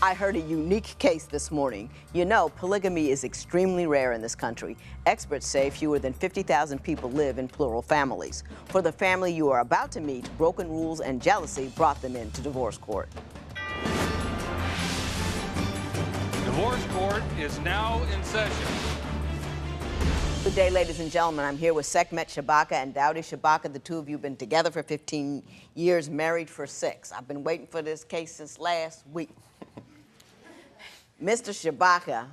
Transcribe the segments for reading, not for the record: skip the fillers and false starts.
I heard a unique case this morning. You know, polygamy is extremely rare in this country. Experts say fewer than 50,000 people live in plural families. For the family you are about to meet, broken rules and jealousy brought them into divorce court. Divorce court is now in session. Good day, ladies and gentlemen. I'm here with Sekhmet Shabaka and Daudi Shabaka. The two of you have been together for 15 years, married for 6. I've been waiting for this case since last week. Mr. Shabaka,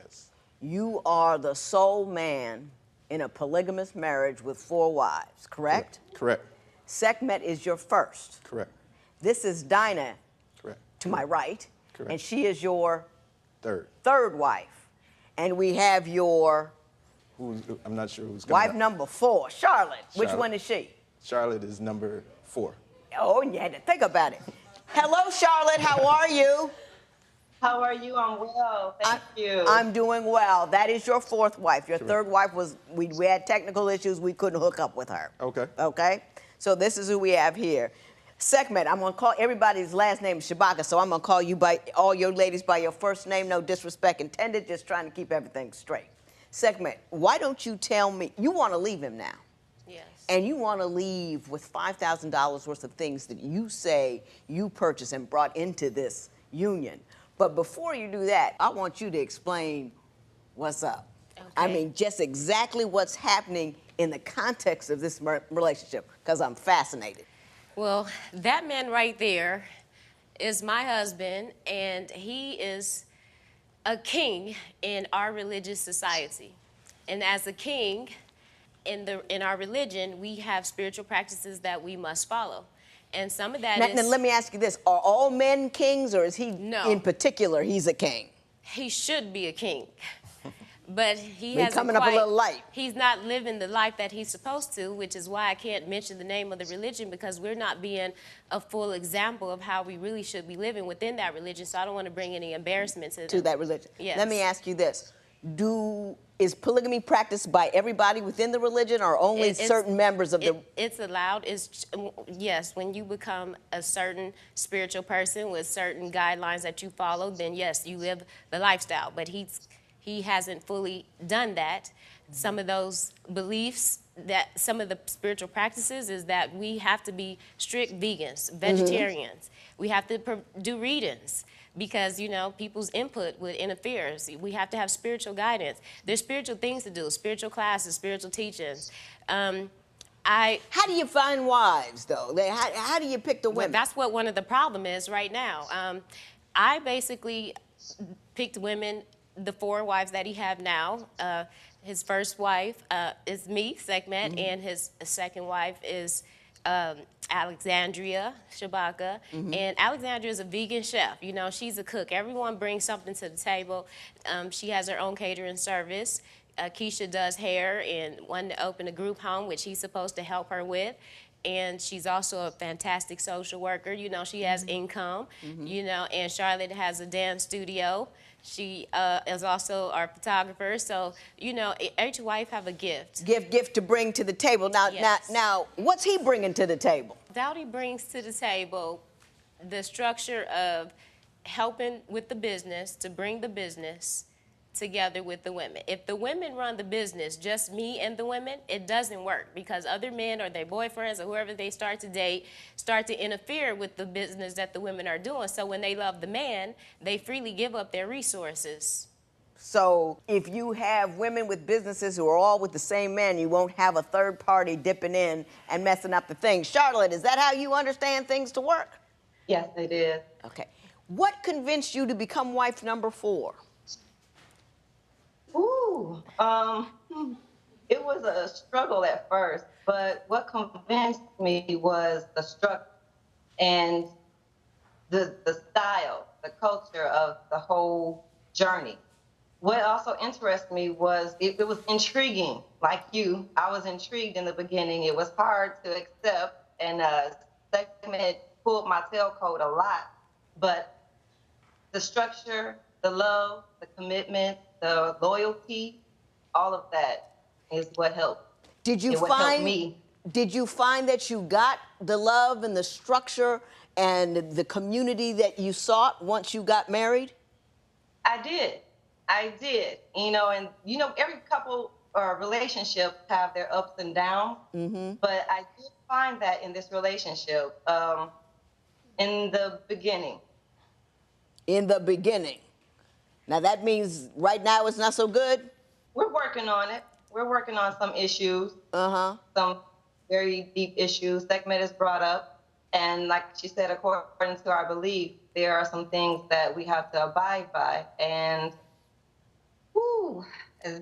yes. You are the sole man in a polygamous marriage with 4 wives, correct? Correct. Sekhmet is your first. Correct. This is Dinah, correct, to my right, correct, and she is your third wife. And we have your I'm not sure who's wife number 4, Charlotte. Which Charlotte. one is she? Charlotte is number 4. Oh, and you had to think about it. Hello, Charlotte. How are you? How are you? I'm well. Thank you. I'm doing well. That is your 4th wife. Your Correct. 3rd wife was, we had technical issues. We couldn't hook up with her. Okay. Okay? So this is who we have here. Sekhmet, I'm going to call everybody's last name Shabaka, so I'm going to call you by, all your ladies by your first name. No disrespect intended, just trying to keep everything straight. Sekhmet, why don't you tell me, you want to leave him now. Yes. And you want to leave with $5,000 worth of things that you say you purchased and brought into this union. But before you do that, I want you to explain what's up. Okay. I mean, just exactly what's happening in the context of this relationship, because I'm fascinated. Well, that man right there is my husband, and he is a king in our religious society. And as a king in our religion, we have spiritual practices that we must follow. And some of that Now, let me ask you this. Are all men kings, or is he, No. in particular, he's a king? He should be a king. But he We're hasn't coming up a little light. He's not living the life that he's supposed to, which is why I can't mention the name of the religion, because we're not being a full example of how we really should be living within that religion. So I don't want to bring any embarrassment to that religion. Yes. Let me ask you this. Is polygamy practiced by everybody within the religion, or only certain members of the... It's allowed. Yes, when you become a certain spiritual person with certain guidelines that you follow, then yes, you live the lifestyle. But he hasn't fully done that. Some of those beliefs, some of the spiritual practices is that we have to be strict vegans, vegetarians. We have to do readings, because, you know, people's input would interfere. We have to have spiritual guidance. There's spiritual things to do, spiritual classes, spiritual teachings. How do you find wives, though? How do you pick the women? Well, that's what one of the problem is right now. I basically picked women, the 4 wives that he have now. His first wife is me, Sekhmet, and his second wife is Alexandria Shabaka. And Alexandria is a vegan chef. You know, she's a cook. Everyone brings something to the table. She has her own catering service. Keisha does hair and wanted to open a group home, which he's supposed to help her with. And she's also a fantastic social worker. You know, she has income, you know, and Charlotte has a dance studio. She is also our photographer. So, you know, each wife have a gift. Gift to bring to the table. Now, Yes. now, what's he bringing to the table? Daudi brings to the table the structure of helping with the business, to bring the business together with the women. If the women run the business, just me and the women, it doesn't work, because other men or their boyfriends or whoever they start to date start to interfere with the business that the women are doing. So when they love the man, they freely give up their resources. So if you have women with businesses who are all with the same man, you won't have a third party dipping in and messing up the thing. Charlotte, is that how you understand things to work? Yes, it is. Okay. What convinced you to become wife number 4? Ooh, it was a struggle at first, but what convinced me was the structure and the style, the culture of the whole journey. What also interested me was it was intriguing. Like you, I was intrigued in the beginning. It was hard to accept, and Sekhmet pulled my tailcoat a lot, but the structure, the love, the commitment, the loyalty, all of that is what helped. Did you It would help me. Did you find that you got the love and the structure and the community that you sought once you got married? I did. And every couple or relationship have their ups and downs. But I did find that in this relationship, in the beginning. In the beginning. Now that means right now it's not so good? We're working on it. We're working on some issues. Some very deep issues Sekhmet has brought up. And like she said, according to our belief, there are some things that we have to abide by. And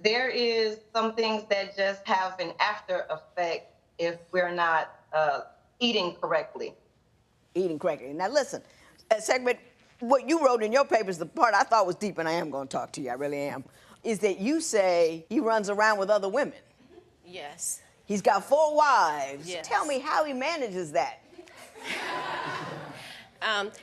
there is some things that just have an after effect if we're not eating correctly. Eating correctly. Now listen, Sekhmet, what you wrote in your papers, the part I thought was deep, and I am going to talk to you, I really am, is that you say he runs around with other women. Yes. He's got 4 wives. Yes. Tell me how he manages that.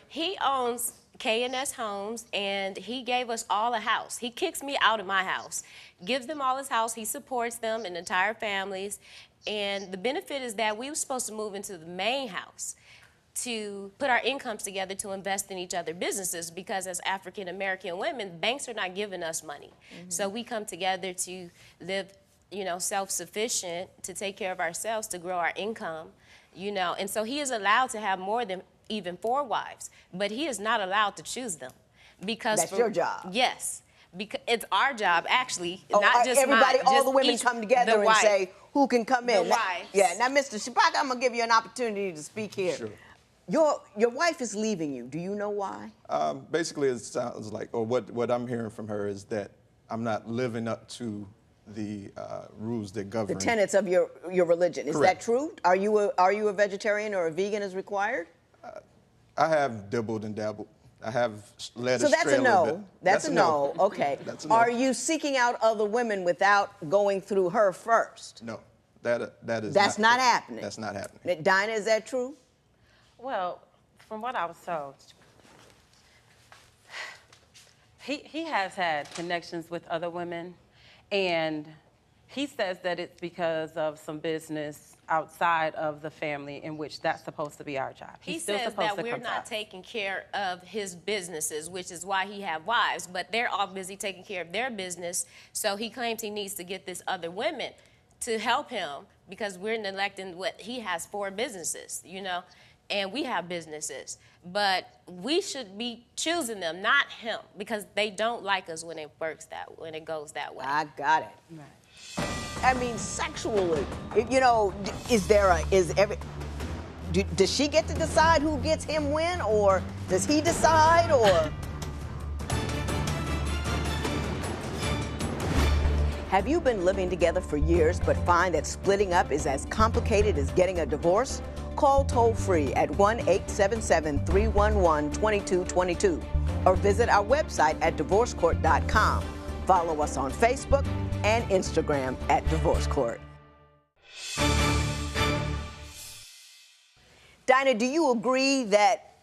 He owns K&S Homes, and he gave us all a house. He kicks me out of my house, gives them all his house. He supports them and entire families. And the benefit is that we were supposed to move into the main house to put our incomes together to invest in each other's businesses, because as African-American women, banks are not giving us money. So we come together to live, self-sufficient, to take care of ourselves, to grow our income, And so he is allowed to have more than even 4 wives, but he is not allowed to choose them. Because that's your job. Yes. Because it's our job, actually, Oh, not just everybody, mine, all just the women each, come together and say who can come in. The Now, wives. yeah. Now, Mr. Shabaka, I'm gonna give you an opportunity to speak here. Sure. Your wife is leaving you. Do you know why? Basically, it sounds like, or what I'm hearing from her is that I'm not living up to the rules that govern. The tenets of your religion. Is Correct. that true? Are you a vegetarian or a vegan as required? I have dibbled and dabbled. I have led So astray that's a a little no. bit. That's a no. Okay. That's a no. Are you seeking out other women without going through her first? No, that is. That's not true. happening. That's not happening. Dinah, is that true? Well, from what I was told, he has had connections with other women, and he says that it's because of some business outside of the family, in which that's supposed to be our job. He He's still says supposed that to we're come to not us. taking care of his businesses, which is why he have wives, but they're all busy taking care of their business. So he claims he needs to get this other women to help him, because we're neglecting what he has 4 businesses, and we have businesses. But we should be choosing them, not him, because they don't like us when it goes that way. I got it. Right. I mean, sexually, does she get to decide who gets him when, or does he decide, or? Have you been living together for years but find that splitting up is as complicated as getting a divorce? Call toll-free at 1-877-311-2222 or visit our website at divorcecourt.com. Follow us on Facebook and Instagram at Divorce Court. Dinah, do you agree that,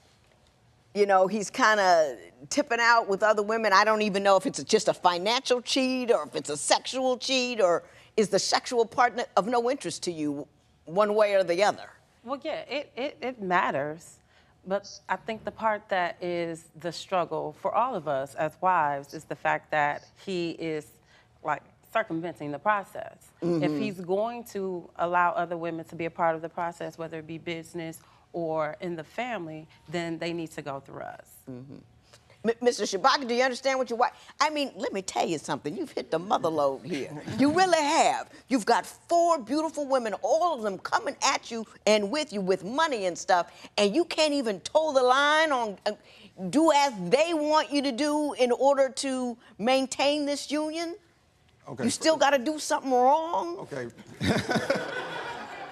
he's kind of tipping out with other women? I don't even know if it's just a financial cheat or if it's a sexual cheat, or is the sexual partner of no interest to you one way or the other? Well, yeah, it matters. But I think the part that is the struggle for all of us as wives is the fact that he is circumventing the process. If he's going to allow other women to be a part of the process, whether it be business or in the family, then they need to go through us. Mr. Shabaka, do you understand what your wife? I mean, let me tell you something. You've hit the mother lode here. You really have. You've got 4 beautiful women, all of them coming at you and with you with money and stuff, and you can't even toe the line on do as they want you to do in order to maintain this union? Okay. You still got to do something wrong? Okay.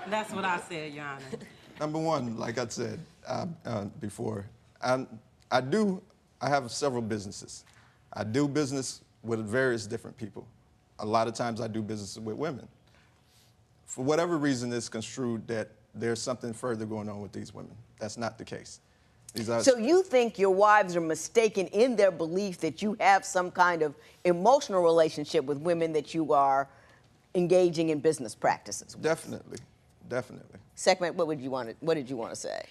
That's what I said, Your Honor. Number one, like I said before, I have several businesses. I do business with various different people. A lot of times I do business with women. For whatever reason, it's construed that there's something further going on with these women. That's not the case. So you think your wives are mistaken in their belief that you have some kind of emotional relationship with women that you are engaging in business practices with? Definitely. Sekhmet, what did you want to say?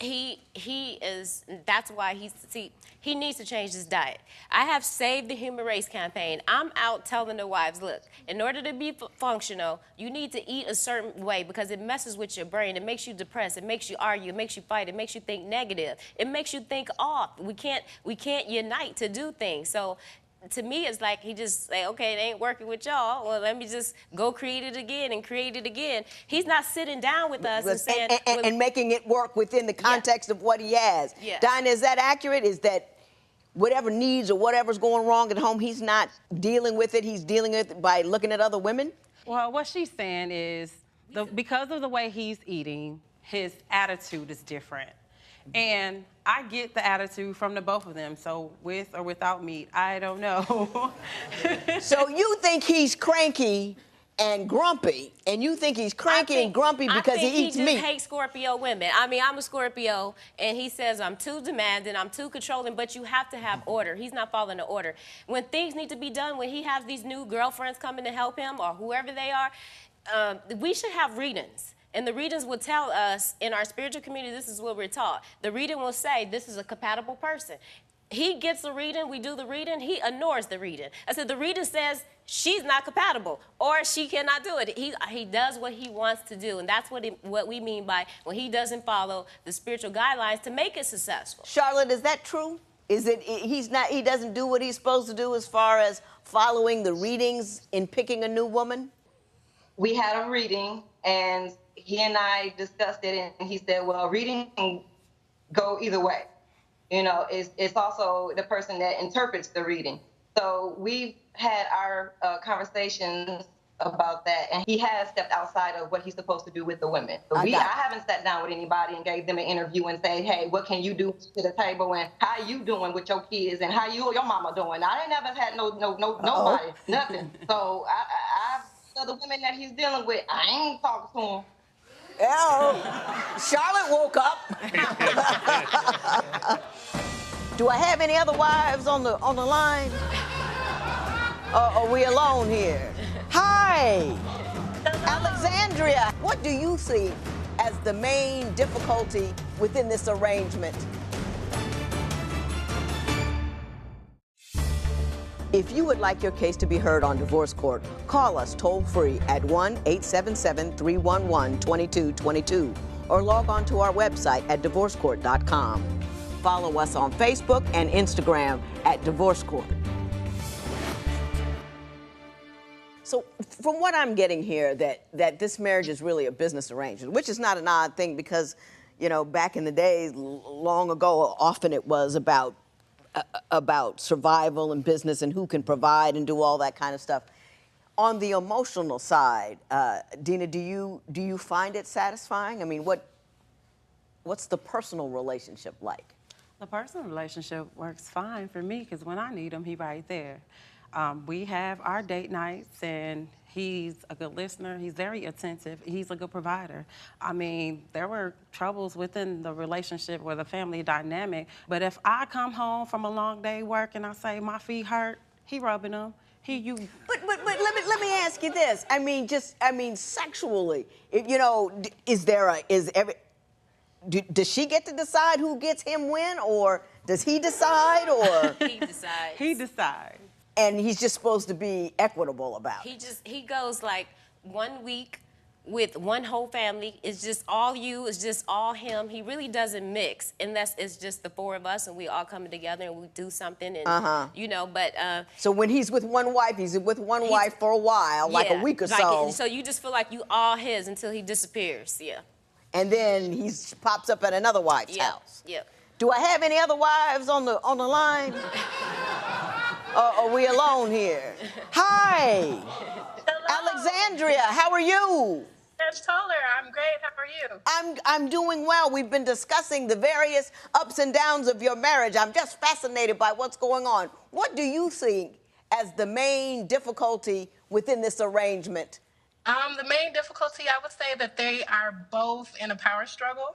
he is, that's why he needs to change his diet. I have Save the Human Race campaign. I'm out telling the wives, look, in order to be functional, you need to eat a certain way because it messes with your brain. It makes you depressed. It makes you argue. It makes you fight. It makes you think negative. It makes you think off. We can't unite to do things. So to me, it's like he just say, okay, it ain't working with y'all. Well, let me just go create it again and create it again. He's not sitting down with us and saying... And making it work within the context of what he has. Yes. Dinah, is that accurate? Is that whatever needs or whatever's going wrong at home, he's not dealing with it, he's dealing with it by looking at other women? Well, what she's saying is because of the way he's eating, his attitude is different. And I get the attitude from the both of them. So with or without meat, I don't know. So you think he's cranky and grumpy, and you think he's cranky and grumpy because he eats meat? I think he just hates Scorpio women. I mean, I'm a Scorpio, and he says I'm too demanding, I'm too controlling, but you have to have order. He's not following the order. When things need to be done, when he has these new girlfriends coming to help him or whoever they are, we should have readings. And the readings will tell us, in our spiritual community, this is what we're taught. The reading will say, this is a compatible person. He gets the reading, we do the reading, he ignores the reading. I said, the reading says she's not compatible or she cannot do it. He does what he wants to do, and that's what we mean by when he doesn't follow the spiritual guidelines to make it successful. Charlotte, is that true? Is it he doesn't do what he's supposed to do as far as following the readings in picking a new woman? We had a reading, and he and I discussed it, and he said, well, reading can go either way. You know, it's also the person that interprets the reading. So we've had our conversations about that, and he has stepped outside of what he's supposed to do with the women. So I haven't sat down with anybody and gave them an interview and said, hey, what can you do to the table, and how you doing with your kids, and how your mama doing? I ain't never had nobody, nothing. So I the women that he's dealing with, I ain't talking to him. Oh, Charlotte woke up. Do I have any other wives on the line? Are we alone here? Hi, Alexandria. What do you see as the main difficulty within this arrangement? If you would like your case to be heard on divorce court, call us toll-free at 1-877-311-2222 or log on to our website at divorcecourt.com. Follow us on Facebook and Instagram at Divorce Court. So from what I'm getting here, that this marriage is really a business arrangement, which is not an odd thing because, you know, back in the days, long ago, often it was about survival and business and who can provide and do all that kind of stuff. On the emotional side, Dina, do you find it satisfying? I mean, what's the personal relationship like? The personal relationship works fine for me because when I need him, he's right there. We have our date nights, and he's a good listener. He's very attentive. He's a good provider. I mean, there were troubles within the relationship or the family dynamic, but if I come home from a long day work and I say my feet hurt, he rubbing them. But let me ask you this. I mean, sexually, you know, does she get to decide who gets him when, or does he decide, or He decides. He decides. And he's just supposed to be equitable about it. He goes like 1 week with one whole family. It's just all you, it's just all him. He really doesn't mix unless it's just the four of us and we all come together and we do something and, you know, but... So when he's with one wife, he's with one wife for a while, like a week or so. So you just feel like you all his until he disappears, yeah. And then he pops up at another wife's house. Yeah. Do I have any other wives on the line? Are we alone here? Hi. Hello. Alexandria, how are you? Judge Toller, I'm great. How are you? I'm doing well. We've been discussing the various ups and downs of your marriage. I'm just fascinated by what's going on. What do you think as the main difficulty within this arrangement? The main difficulty, I would say that they are both in a power struggle.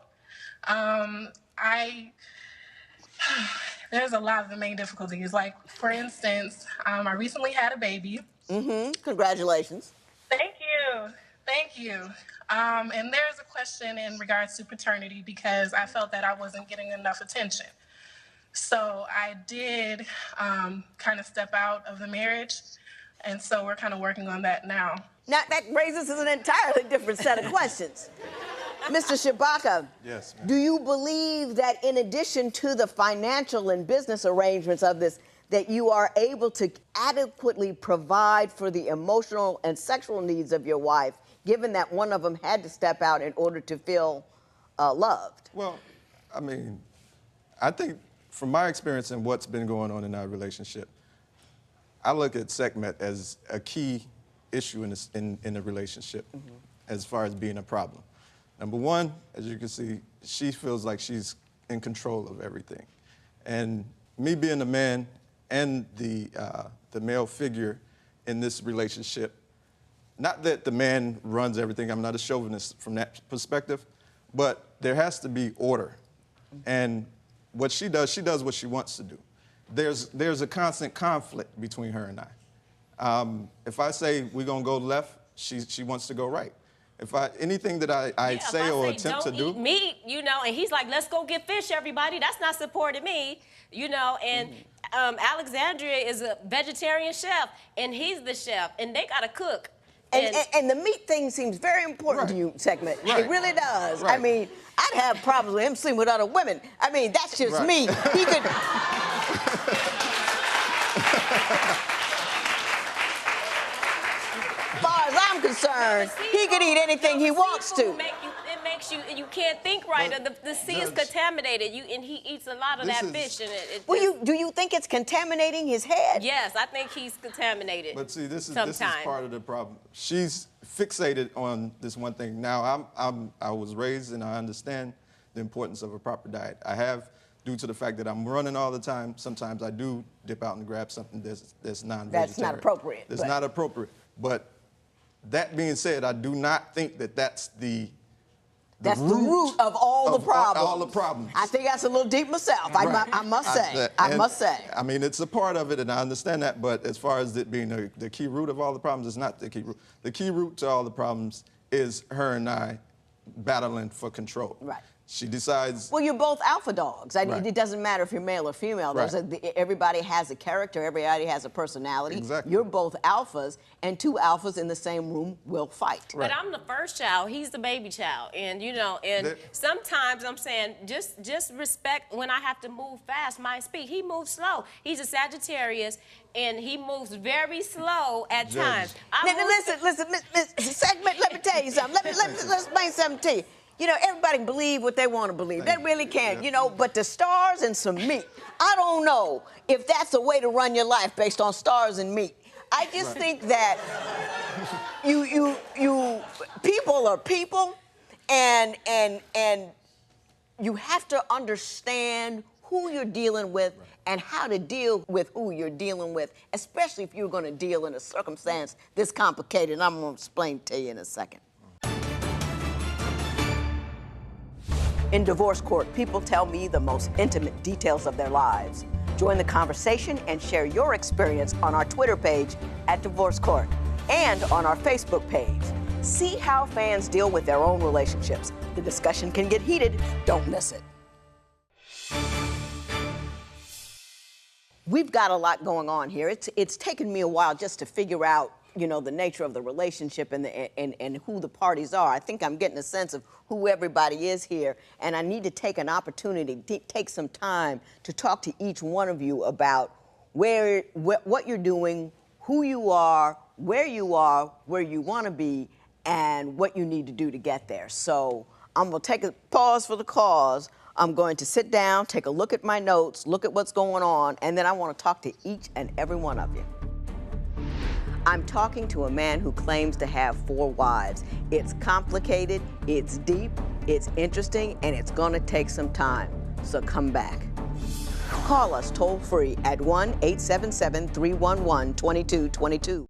There's a lot of the main difficulties. Like, for instance, I recently had a baby. Congratulations. Thank you. you. And there's a question in regards to paternity because I felt that I wasn't getting enough attention. So I did kind of step out of the marriage, and so we're kind of working on that now. Now, that raises an entirely different set of questions. Mr. Shabaka, Yes, ma'am. do you believe that in addition to the financial and business arrangements of this, that you are able to adequately provide for the emotional and sexual needs of your wife, given that one of them had to step out in order to feel loved? Well, I mean, I think from my experience and what's been going on in our relationship, I look at Sekhmet as a key issue in the relationship as far as being a problem. Number one, as you can see, she feels like she's in control of everything. And me being a man and the male figure in this relationship, not that the man runs everything, I'm not a chauvinist from that perspective, but there has to be order. And what she does what she wants to do. There's a constant conflict between her and I. If I say we're gonna go left, she wants to go right. If anything that I say or attempt to do, don't eat meat, you know, and he's like, let's go get fish, everybody. That's not supporting me, you know. And Alexandria is a vegetarian chef, and he's the chef, and they gotta cook. And the meat thing seems very important to you, Sekhmet. Right. It really does. Right. I mean, I'd have problems with him sleeping with other women. I mean, that's just me. He could. As far as I'm concerned, he could eat anything he wants to. It makes you can't think right. The sea is contaminated. And he eats a lot of that fish. And Do you think it's contaminating his head? Yes, I think he's contaminated. but see, this is sometimes. part of the problem. She's fixated on this one thing. Now, I was raised and I understand the importance of a proper diet. I have, due to the fact that I'm running all the time, sometimes I do dip out and grab something that's non-vegetarian. That's not appropriate. That's not appropriate. But that being said, I do not think that that's the root of all the problems. All the problems. I think that's a little deep myself. Right. I must say. I must say. I mean, it's a part of it, and I understand that. But as far as it being the key root of all the problems, it's not the key root. The key root to all the problems is her and I battling for control. Right. She decides. Well, you're both alpha dogs. Right. It doesn't matter if you're male or female. Right. Everybody has a character. Everybody has a personality. Exactly. You're both alphas, and two alphas in the same room will fight. But I'm the first child. He's the baby child, and you know. And sometimes I'm saying just respect when I have to move fast. My speed. He moves slow. He's a Sagittarius, and he moves very slow at times. Listen, Mr. Sekhmet, let me tell you something. Let's explain something to you. You know, everybody can believe what they want to believe. They really can, you know, but the stars and some meat, I don't know if that's a way to run your life based on stars and meat. I just think that you people are people, and you have to understand who you're dealing with and how to deal with who you're dealing with, especially if you're going to deal in a circumstance this complicated. And I'm going to explain to you in a second. In divorce court, people tell me the most intimate details of their lives. Join the conversation and share your experience on our Twitter page @Divorce Court and on our Facebook page. See how fans deal with their own relationships. The discussion can get heated. Don't miss it. We've got a lot going on here. It's taken me a while just to figure out, you know, the nature of the relationship and who the parties are. I think I'm getting a sense of who everybody is here, and I need to take an opportunity, take some time to talk to each one of you about what you're doing, who you are, where you want to be, and what you need to do to get there. So I'm going to take a pause for the cause. I'm going to sit down, take a look at my notes, look at what's going on, and then I want to talk to each and every one of you. I'm talking to a man who claims to have 4 wives. It's complicated, it's deep, it's interesting, and it's gonna take some time. So come back. Call us toll free at 1-877-311-2222.